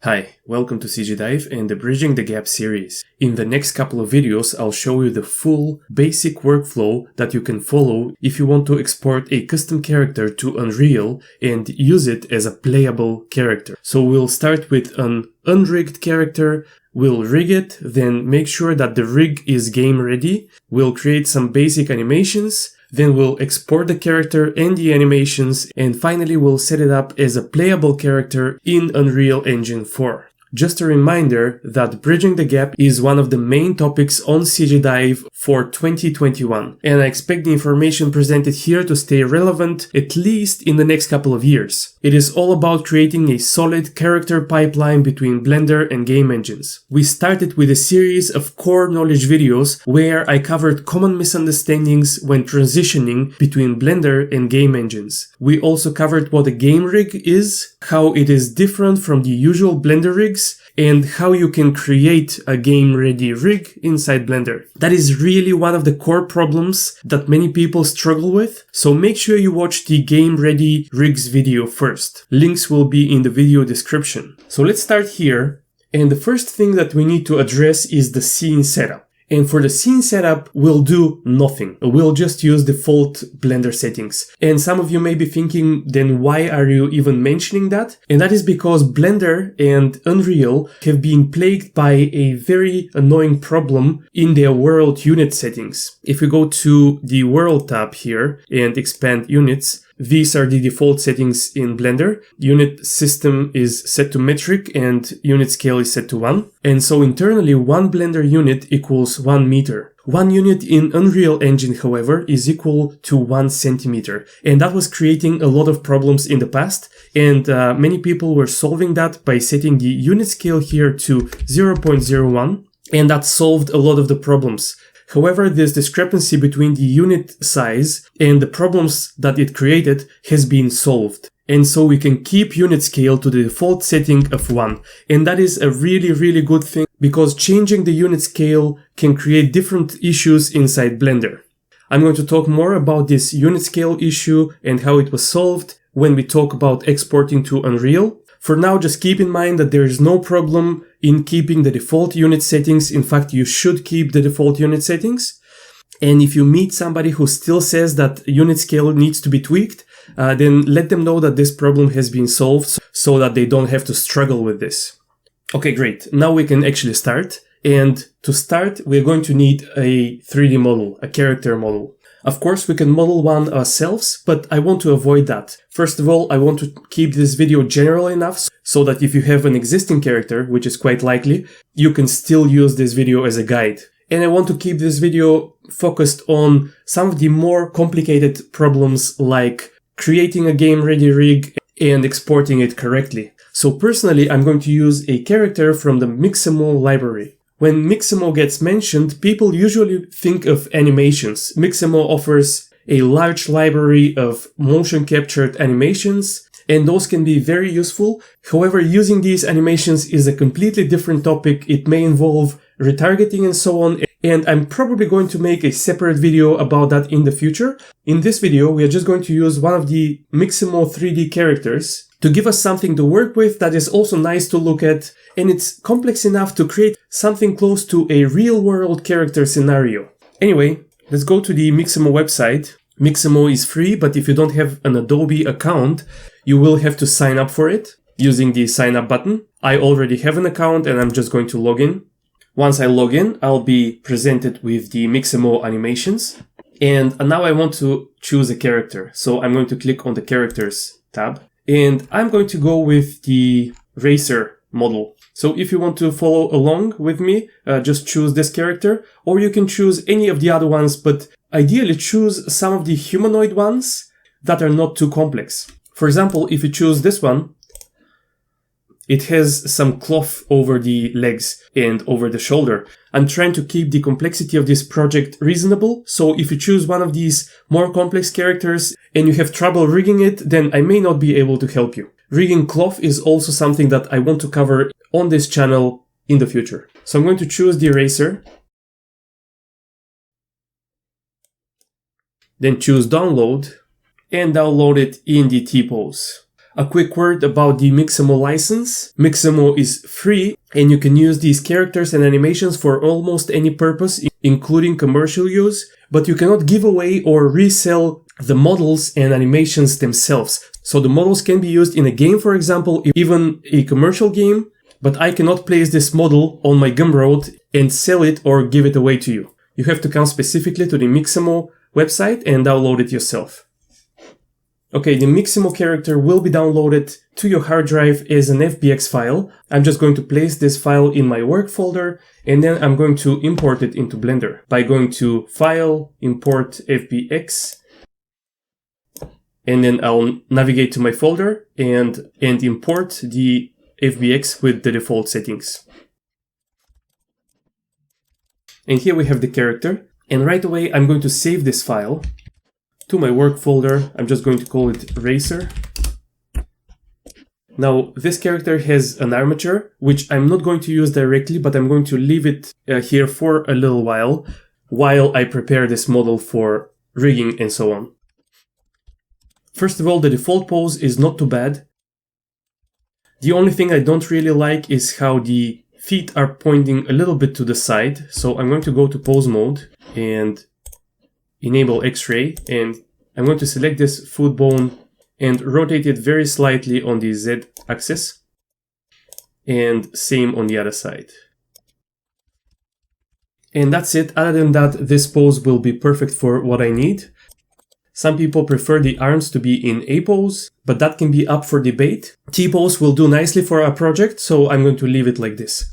Hi, welcome to CG Dive and the Bridging the Gap series. In the next couple of videos, I'll show you the full basic workflow that you can follow if you want to export a custom character to Unreal and use it as a playable character. So we'll start with an unrigged character, we'll rig it, then make sure that the rig is game ready, we'll create some basic animations, then we'll export the character and the animations, and finally we'll set it up as a playable character in Unreal Engine 4. Just a reminder that Bridging the Gap is one of the main topics on CG Dive for 2021, and I expect the information presented here to stay relevant at least in the next couple of years. It is all about creating a solid character pipeline between Blender and game engines. We started with a series of core knowledge videos where I covered common misunderstandings when transitioning between Blender and game engines. We also covered what a game rig is, how it is different from the usual Blender rigs, and how you can create a game-ready rig inside Blender. That is really one of the core problems that many people struggle with, so make sure you watch the game-ready rigs video first. Links will be in the video description. So let's start here, and the first thing that we need to address is the scene setup. And for the scene setup, we'll do nothing. We'll just use default Blender settings. And some of you may be thinking, then why are you even mentioning that? And that is because Blender and Unreal have been plagued by a very annoying problem in their world unit settings. If we go to the world tab here and expand units, these are the default settings in Blender. Unit system is set to metric and unit scale is set to 1. And so internally, one Blender unit equals 1 meter. One unit in Unreal Engine, however, is equal to 1 centimeter. And that was creating a lot of problems in the past. And many people were solving that by setting the unit scale here to 0.01. And that solved a lot of the problems. However, this discrepancy between the unit size and the problems that it created has been solved. And so we can keep unit scale to the default setting of 1. And that is a really good thing because changing the unit scale can create different issues inside Blender. I'm going to talk more about this unit scale issue and how it was solved when we talk about exporting to Unreal. For now, just keep in mind that there is no problem in keeping the default unit settings. In fact, you should keep the default unit settings. And if you meet somebody who still says that unit scale needs to be tweaked, then let them know that this problem has been solved so that they don't have to struggle with this. Okay, great. Now we can actually start. And to start, we're going to need a 3D model, a character model. Of course, we can model one ourselves, but I want to avoid that. First of all, I want to keep this video general enough so that if you have an existing character, which is quite likely, you can still use this video as a guide. And I want to keep this video focused on some of the more complicated problems like creating a game-ready rig and exporting it correctly. So personally, I'm going to use a character from the Mixamo library. When Mixamo gets mentioned, people usually think of animations. Mixamo offers a large library of motion captured animations, and those can be very useful. However, using these animations is a completely different topic. It may involve retargeting and so on, and I'm probably going to make a separate video about that in the future. In this video, we are just going to use one of the Mixamo 3D characters to give us something to work with that is also nice to look at, and it's complex enough to create something close to a real-world character scenario. Anyway, let's go to the Mixamo website. Mixamo is free, but if you don't have an Adobe account, you will have to sign up for it using the sign up button. I already have an account and I'm just going to log in. Once I log in, I'll be presented with the Mixamo animations. And now I want to choose a character. So I'm going to click on the characters tab. And I'm going to go with the racer model. So if you want to follow along with me, just choose this character, or you can choose any of the other ones, but ideally choose some of the humanoid ones that are not too complex. For example, if you choose this one, it has some cloth over the legs and over the shoulder. I'm trying to keep the complexity of this project reasonable, so if you choose one of these more complex characters and you have trouble rigging it, then I may not be able to help you. Rigging cloth is also something that I want to cover on this channel in the future. So I'm going to choose the eraser, then choose download, and download it in the T-pose. A quick word about the Mixamo license. Mixamo is free and you can use these characters and animations for almost any purpose, including commercial use, but you cannot give away or resell the models and animations themselves. So the models can be used in a game, for example, even a commercial game, but I cannot place this model on my Gumroad and sell it or give it away to you. You have to come specifically to the Mixamo website and download it yourself. Okay, the Mixamo character will be downloaded to your hard drive as an FBX file. I'm just going to place this file in my work folder and then I'm going to import it into Blender by going to File, Import FBX, and then I'll navigate to my folder and import the FBX with the default settings. And here we have the character. And right away, I'm going to save this file to my work folder. I'm just going to call it Racer. Now, this character has an armature, which I'm not going to use directly, but I'm going to leave it here for a little while I prepare this model for rigging and so on. First of all, the default pose is not too bad. The only thing I don't really like is how the feet are pointing a little bit to the side. So I'm going to go to pose mode and enable X-ray, and I'm going to select this foot bone and rotate it very slightly on the Z axis, and same on the other side. And that's it. Other than that, this pose will be perfect for what I need. Some people prefer the arms to be in A pose, but that can be up for debate. T pose will do nicely for our project, so I'm going to leave it like this.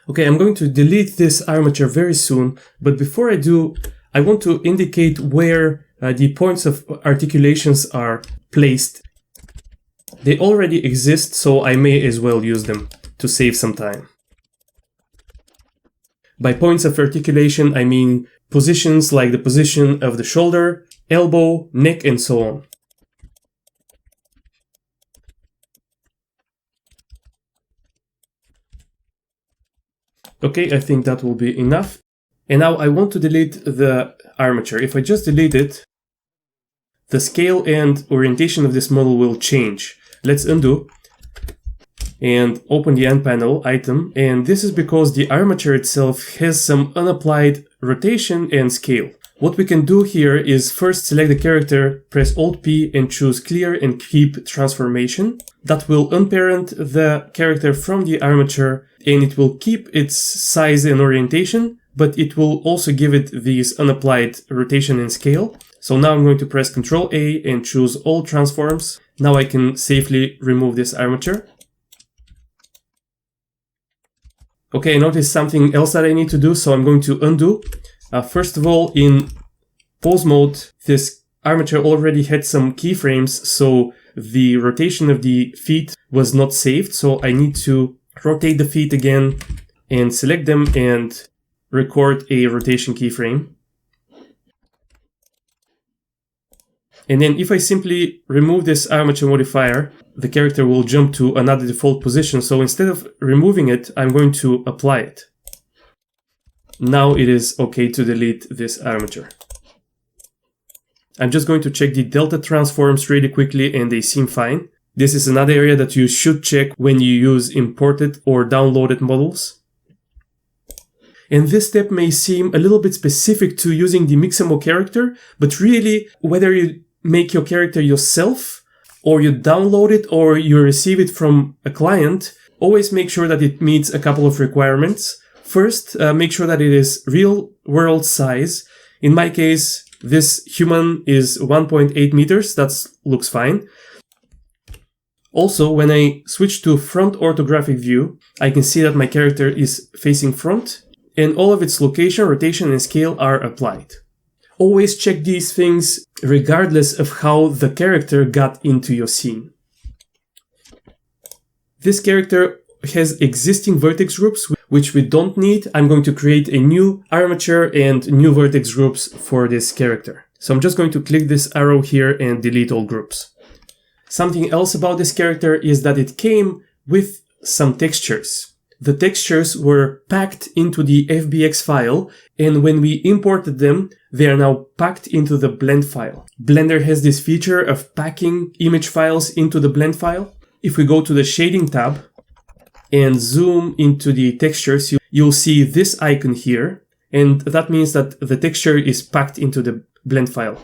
Okay, I'm going to delete this armature very soon, but before I do, I want to indicate where the points of articulations are placed. They already exist, so I may as well use them to save some time. By points of articulation, I mean positions like the position of the shoulder, elbow, neck, and so on. Okay, I think that will be enough. And now I want to delete the armature. If I just delete it, the scale and orientation of this model will change. Let's undo and open the end panel item. And this is because the armature itself has some unapplied rotation and scale. What we can do here is first select the character, press Alt-P and choose Clear and Keep Transformation. That will unparent the character from the armature and it will keep its size and orientation, but it will also give it these unapplied rotation and scale. So now I'm going to press Ctrl A and choose All Transforms. Now I can safely remove this armature. Okay, I noticed something else that I need to do, so I'm going to undo. First of all, in pose mode, this armature already had some keyframes, so the rotation of the feet was not saved. So I need to rotate the feet again and select them and record a rotation keyframe. And then if I simply remove this armature modifier, the character will jump to another default position. So instead of removing it, I'm going to apply it. Now it is okay to delete this armature. I'm just going to check the delta transforms really quickly and they seem fine. This is another area that you should check when you use imported or downloaded models. And this step may seem a little bit specific to using the Mixamo character, but really, whether you make your character yourself, or you download it, or you receive it from a client, always make sure that it meets a couple of requirements. First, make sure that it is real world size. In my case, this human is 1.8 meters. That looks fine. Also, when I switch to front orthographic view, I can see that my character is facing front and all of its location, rotation, and scale are applied. Always check these things regardless of how the character got into your scene. This character has existing vertex groups, which we don't need. I'm going to create a new armature and new vertex groups for this character. So I'm just going to click this arrow here and delete all groups. Something else about this character is that it came with some textures. the textures were packed into the FBX file, and when we imported them, they are now packed into the blend file. Blender has this feature of packing image files into the blend file. If we go to the shading tab and zoom into the textures, you'll see this icon here, and that means that the texture is packed into the blend file.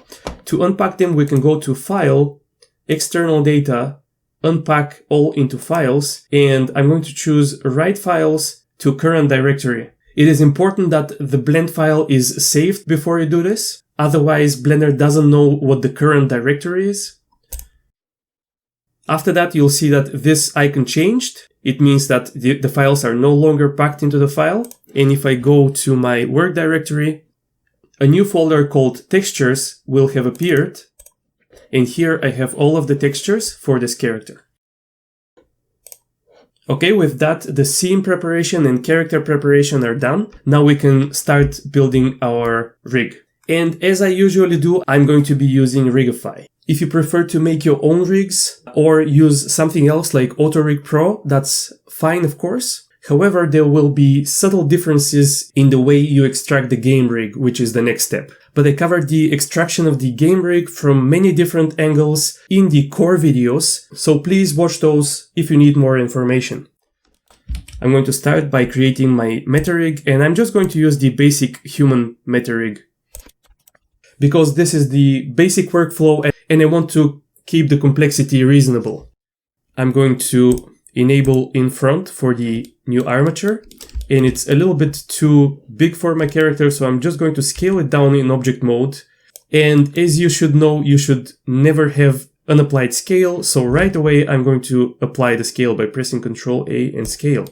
To unpack them, we can go to File, External Data, Unpack all into files, and I'm going to choose Write Files to Current Directory. It is important that the blend file is saved before you do this, otherwise Blender doesn't know what the current directory is. After that, you'll see that this icon changed. It means that the files are no longer packed into the file. And if I go to my work directory, a new folder called Textures will have appeared. And here I have all of the textures for this character. Okay, with that, the scene preparation and character preparation are done. Now we can start building our rig. And as I usually do, I'm going to be using Rigify. If you prefer to make your own rigs or use something else like AutoRig Pro, that's fine, of course. However, there will be subtle differences in the way you extract the game rig, which is the next step. But I covered the extraction of the game rig from many different angles in the core videos, so please watch those if you need more information. I'm going to start by creating my meta rig, and I'm just going to use the basic human meta rig, because this is the basic workflow and I want to keep the complexity reasonable. I'm going to enable in front for the new armature, and it's a little bit too big for my character, so I'm just going to scale it down in object mode. And as you should know, you should never have unapplied scale, so right away I'm going to apply the scale by pressing Ctrl A and scale.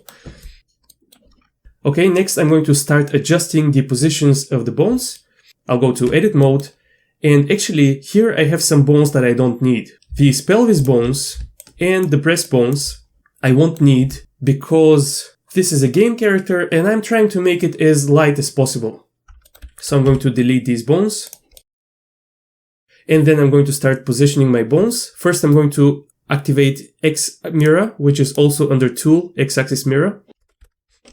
Okay, next I'm going to start adjusting the positions of the bones. I'll go to edit mode, and actually here I have some bones that I don't need. These pelvis bones and the breast bones I won't need because this is a game character and I'm trying to make it as light as possible. So I'm going to delete these bones. And then I'm going to start positioning my bones. First I'm going to activate X mirror, which is also under Tool, X-axis mirror.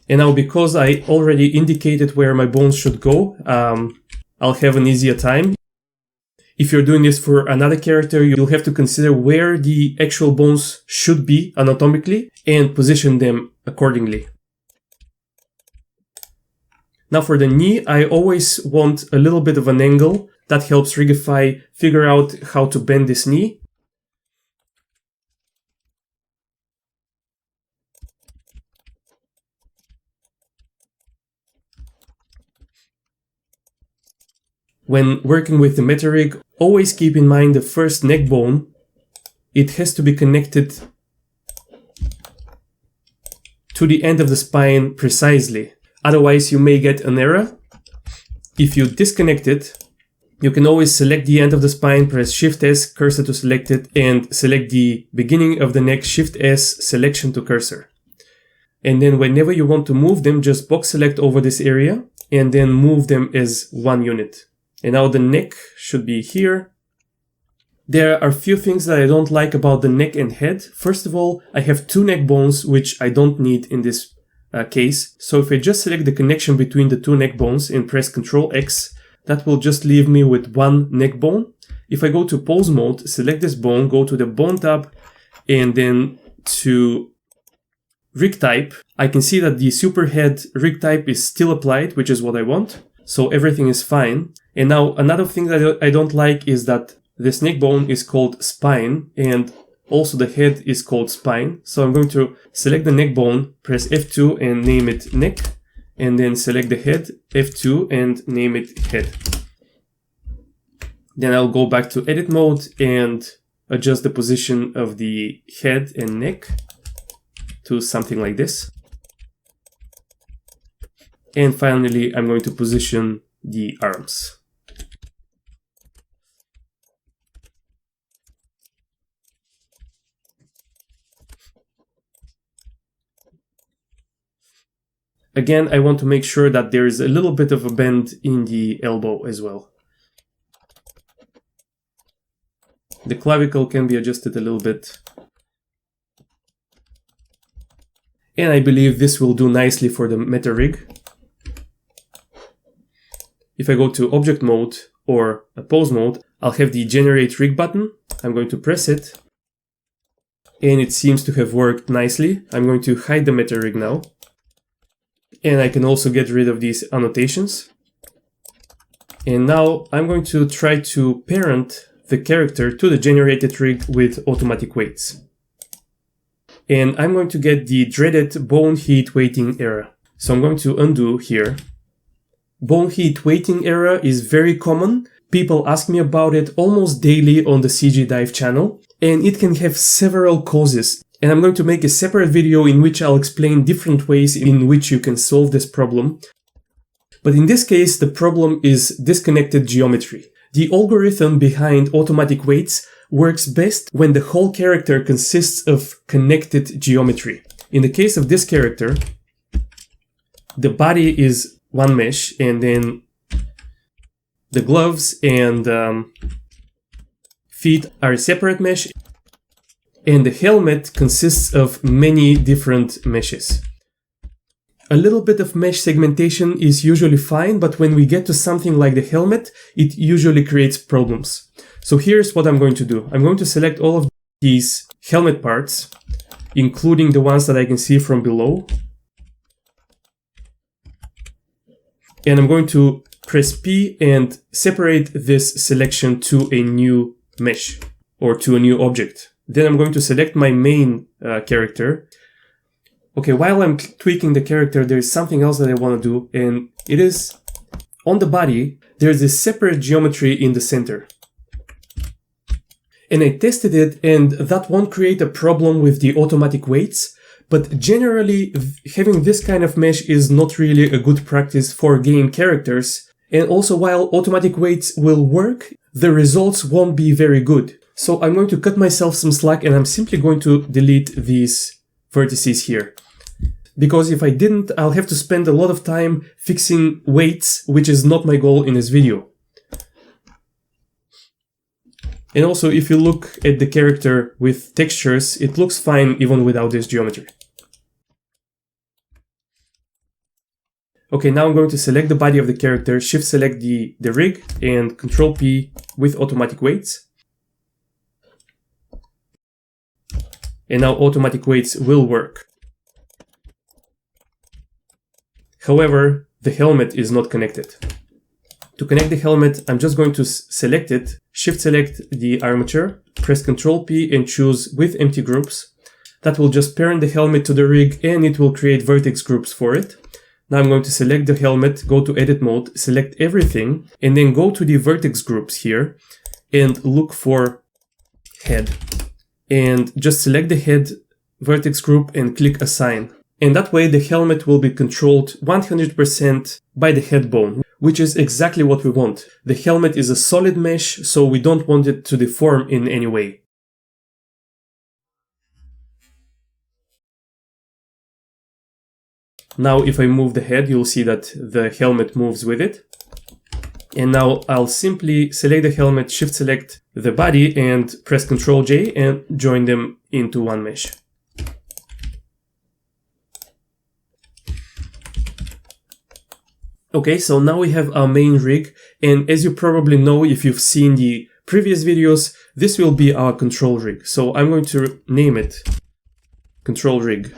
And now because I already indicated where my bones should go, I'll have an easier time. If you're doing this for another character, you'll have to consider where the actual bones should be anatomically and position them accordingly. Now for the knee, I always want a little bit of an angle. That helps Rigify figure out how to bend this knee. When working with the meta rig, always keep in mind the first neck bone. It has to be connected to the end of the spine precisely. Otherwise, you may get an error. If you disconnect it, you can always select the end of the spine, press Shift-S, cursor to selected, and select the beginning of the neck, Shift-S, selection to cursor. And then whenever you want to move them, just box select over this area, and then move them as one unit. And now the neck should be here. There are a few things that I don't like about the neck and head. First of all, I have two neck bones, which I don't need in this case. So if I just select the connection between the two neck bones and press Ctrl X, that will just leave me with one neck bone. If I go to pose mode, select this bone, go to the bone tab, and then to rig type, I can see that the superhead rig type is still applied, which is what I want. So everything is fine. And now another thing that I don't like is that this neck bone is called spine and also the head is called spine. So I'm going to select the neck bone, press F2 and name it neck, and then select the head, F2 and name it head. Then I'll go back to edit mode and adjust the position of the head and neck to something like this. And finally, I'm going to position the arms. Again, I want to make sure that there is a little bit of a bend in the elbow as well. The clavicle can be adjusted a little bit. And I believe this will do nicely for the meta rig. If I go to object mode or pose mode, I'll have the generate rig button. I'm going to press it. And it seems to have worked nicely. I'm going to hide the meta rig now. And I can also get rid of these annotations. And now I'm going to try to parent the character to the generated rig with automatic weights. And I'm going to get the dreaded bone heat weighting error. So I'm going to undo here. Bone heat weighting error is very common. People ask me about it almost daily on the CG Dive channel, and it can have several causes. And I'm going to make a separate video in which I'll explain different ways in which you can solve this problem. But in this case, the problem is disconnected geometry. The algorithm behind automatic weights works best when the whole character consists of connected geometry. In the case of this character, the body is one mesh, and then the gloves and feet are a separate mesh, and the helmet consists of many different meshes. A little bit of mesh segmentation is usually fine, but when we get to something like the helmet, it usually creates problems. So here's what I'm going to do. I'm going to select all of these helmet parts, including the ones that I can see from below. And I'm going to press P and separate this selection to a new mesh or to a new object. Then I'm going to select my main character. Okay, while I'm tweaking the character, there's something else that I want to do, and it is on the body, there's a separate geometry in the center. And I tested it, and that won't create a problem with the automatic weights. But generally, having this kind of mesh is not really a good practice for game characters. And also, while automatic weights will work, the results won't be very good. So I'm going to cut myself some slack, and I'm simply going to delete these vertices here. Because if I didn't, I'll have to spend a lot of time fixing weights, which is not my goal in this video. And also, if you look at the character with textures, it looks fine even without this geometry. Okay, now I'm going to select the body of the character, shift select the rig, and Control P with automatic weights. And now automatic weights will work. However, the helmet is not connected. To connect the helmet, I'm just going to select it, shift select the armature, press Ctrl P and choose with empty groups. That will just parent the helmet to the rig, and it will create vertex groups for it. Now I'm going to select the helmet, go to edit mode, select everything, and then go to the vertex groups here and look for head. And just select the head vertex group and click assign. And that way the helmet will be controlled 100% by the head bone, which is exactly what we want. The helmet is a solid mesh, so we don't want it to deform in any way. Now if I move the head, you'll see that the helmet moves with it. And now I'll simply select the helmet, shift select the body, and press Ctrl J and join them into one mesh. Okay, so now we have our main rig, and as you probably know if you've seen the previous videos, this will be our control rig. So I'm going to name it control rig.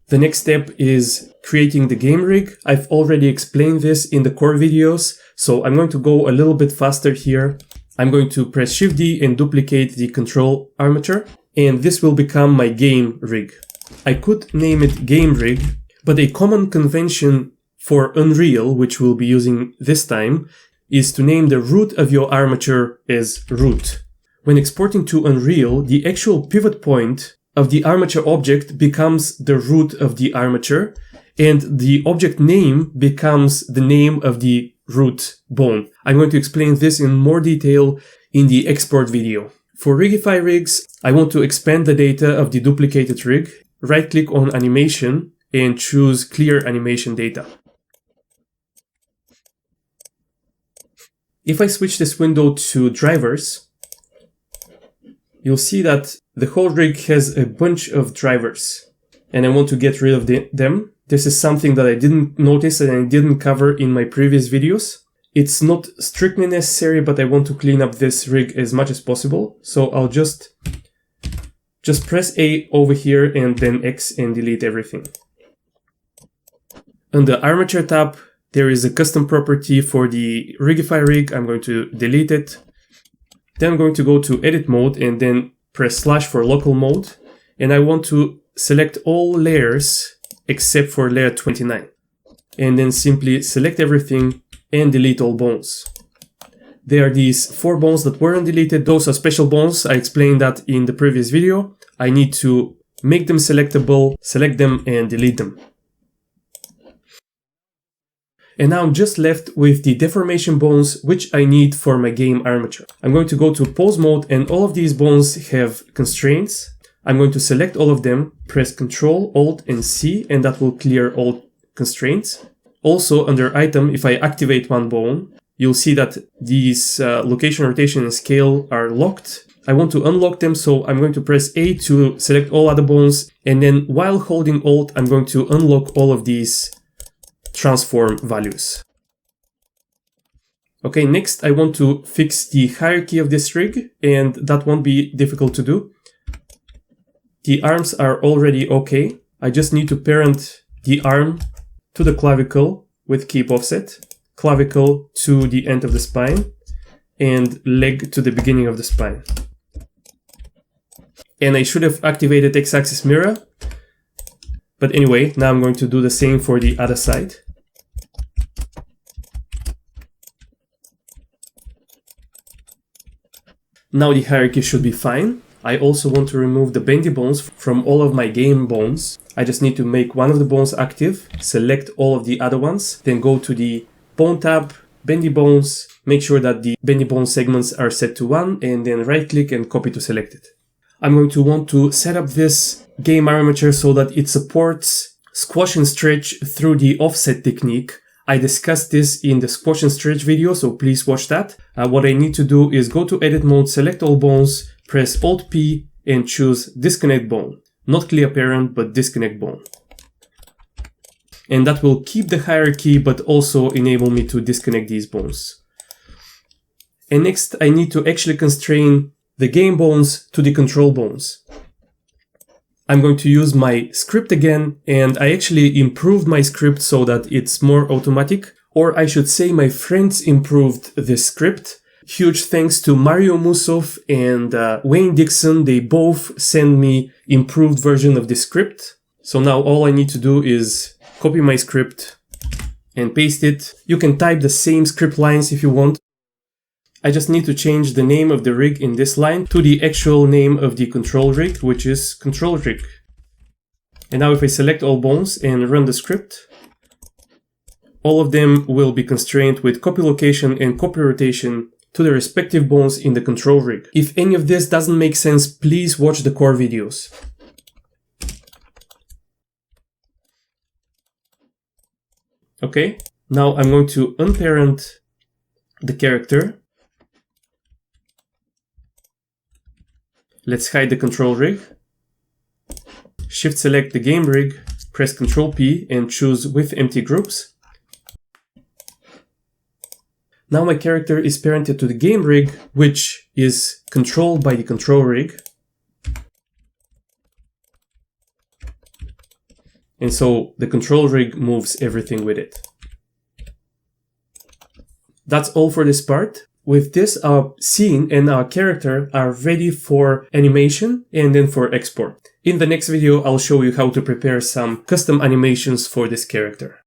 The next step is creating the game rig. I've already explained this in the core videos, so I'm going to go a little bit faster here. I'm going to press Shift D and duplicate the control armature, and this will become my game rig. I could name it game rig, but a common convention for Unreal, which we'll be using this time, is to name the root of your armature as root. When exporting to Unreal, the actual pivot point of the armature object becomes the root of the armature, and the object name becomes the name of the root bone. I'm going to explain this in more detail in the export video. For Rigify rigs, I want to expand the data of the duplicated rig, right-click on Animation, and choose Clear Animation Data. If I switch this window to drivers, you'll see that the whole rig has a bunch of drivers. and I want to get rid of them. This is something that I didn't notice and I didn't cover in my previous videos. It's not strictly necessary, but I want to clean up this rig as much as possible. So I'll just press A over here and then X and delete everything. On the armature tab, there is a custom property for the Rigify rig. I'm going to delete it. Then I'm going to go to edit mode and then press / for local mode. And I want to select all layers except for layer 29. And then simply select everything and delete all bones. There are these 4 bones that weren't deleted. Those are special bones. I explained that in the previous video. I need to make them selectable, select them and delete them. And now I'm just left with the deformation bones, which I need for my game armature. I'm going to go to pose mode and all of these bones have constraints. I'm going to select all of them, press Ctrl, Alt and C, and that will clear all constraints. Also under item, if I activate one bone, you'll see that these location, rotation and scale are locked. I want to unlock them, so I'm going to press A to select all other bones. And then while holding Alt, I'm going to unlock all of these transform values. Okay, next I want to fix the hierarchy of this rig, and that won't be difficult to do. The arms are already okay. I just need to parent the arm to the clavicle with keep offset, clavicle to the end of the spine, and leg to the beginning of the spine. And I should have activated X-axis mirror. But anyway, now I'm going to do the same for the other side. Now the hierarchy should be fine. I also want to remove the bendy bones from all of my game bones. I just need to make one of the bones active, select all of the other ones, then go to the bone tab, bendy bones, make sure that the bendy bone segments are set to 1, and then right click and copy to select it. I'm going to want to set up this game armature so that it supports squash and stretch through the offset technique. I discussed this in the squash and stretch video, so please watch that. What I need to do is go to edit mode, select all bones, press Alt P and choose disconnect bone. Not clear parent, but disconnect bone. And that will keep the hierarchy, but also enable me to disconnect these bones. And next I need to actually constrain the game bones to the control bones. I'm going to use my script again, and I actually improved my script so that it's more automatic, or I should say my friends improved this script. Huge thanks to Mario Musov and Wayne Dixon. They both sent me improved version of the script. So now all I need to do is copy my script and paste it. You can type the same script lines if you want. I just need to change the name of the rig in this line to the actual name of the control rig, which is control rig. And now if I select all bones and run the script, all of them will be constrained with copy location and copy rotation to the respective bones in the control rig. If any of this doesn't make sense, please watch the core videos. Okay, now I'm going to unparent the character. Let's hide the control rig. Shift select the game rig, press Ctrl P and choose with empty groups. Now my character is parented to the game rig, which is controlled by the control rig. And so the control rig moves everything with it. That's all for this part. With this, our scene and our character are ready for animation and then for export. In the next video, I'll show you how to prepare some custom animations for this character.